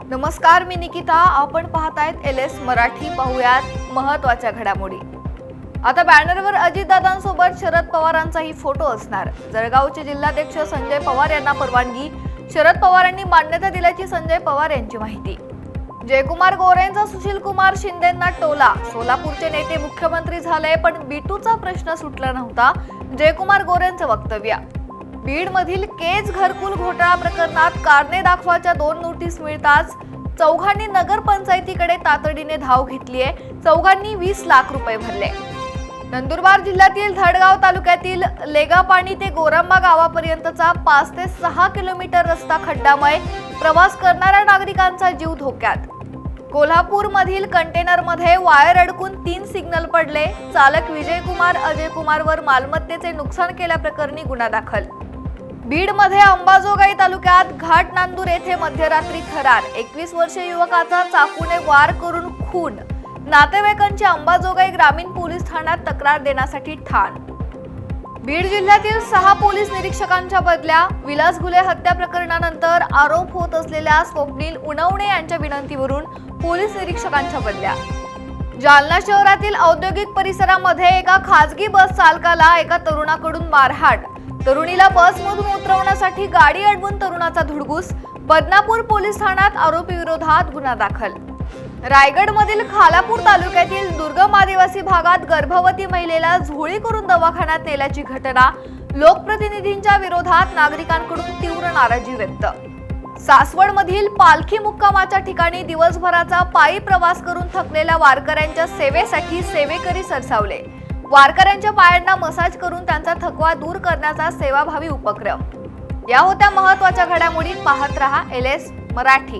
नमस्कार, मी निकिता. आपण पाहतायत LS मराठी. पाहुयात महत्त्वाच्या घडामोडी. आता बॅनरवर अजितदादांसोबत शरद पवारांचाही फोटो असणार. जळगावचे जिल्हाध्यक्ष संजय पवार यांना परवानगी. शरद पवारांनी मान्यता दिल्याची संजय पवार यांची माहिती. जयकुमार गोरेंचा सुशीलकुमार शिंदेंना टोला. सोलापूरचे नेते मुख्यमंत्री झाले पण बिटूचा प्रश्न सुटला नव्हता. जयकुमार गोरेंचं वक्तव्य. बीडमधील केज घरकुल घोटाळा प्रकरणात कारणे दाखवाच्या 2 नोटीस मिळताच चौघांनी नगरपंचायतीकडे तातडीने धाव घेतली आहे. चौघांनी 20 लाख रुपये भरले. नंदुरबार जिल्ह्यातील धडगाव तालुक्यातील लेगापाणी ते गोरंबा गावापर्यंतचा 5 ते 6 किलोमीटर रस्ता खड्डामय. प्रवास करणाऱ्या नागरिकांचा जीव धोक्यात. कोल्हापूरमधील कंटेनरमध्ये वायर अडकून 3 सिग्नल पडले. चालक विजयकुमार अजयकुमारवर मालमत्तेचे नुकसान केल्याप्रकरणी गुन्हा दाखल. बीडमध्ये अंबाजोगाई तालुक्यात घाट नांदूर येथे मध्यरात्री थरार. 21 वर्षीय युवकाचा चाकूने वार करून खून. नातेवाईकांची अंबाजोगाई ग्रामीण पोलीस ठाण्यात तक्रार देण्यासाठी ठाण. बीड जिल्ह्यातील 6 पोलीस निरीक्षकांच्या बदल्या. विलास घुले हत्या प्रकरणानंतर आरोप होत असलेल्या स्वप्नील उनवणे यांच्या विनंतीवरून पोलीस निरीक्षकांच्या बदल्या. जालना शहरातील औद्योगिक परिसरामध्ये एका खासगी बस चालकाला एका तरुणाकडून मारहाण. तरुणीला बसमधून उतरवण्यासाठी गाडी अडवून तरुणाचा धुडगूस. बदनापूर पोलीस ठाण्यात आरोपी विरोधात गुन्हा दाखल. रायगडमधील खालापूर तालुक्यातील दुर्गम आदिवासी भागात गर्भवती महिलेला झोळी करून दवाखान्यात नेल्याची घटना. लोकप्रतिनिधींच्या विरोधात नागरिकांकडून तीव्र नाराजी व्यक्त. सासवडमधील पालखी मुक्कामाच्या ठिकाणी दिवसभराचा पायी प्रवास करून थकलेल्या वारकऱ्यांच्या सेवेसाठी सेवेकरी सरसावले. वारकऱ्यांच्या पायांना मसाज करून त्यांचा थकवा दूर करण्याचा सेवाभावी उपक्रम. या होत्या महत्त्वाच्या घडामोडी. पाहत रहा LS मराठी.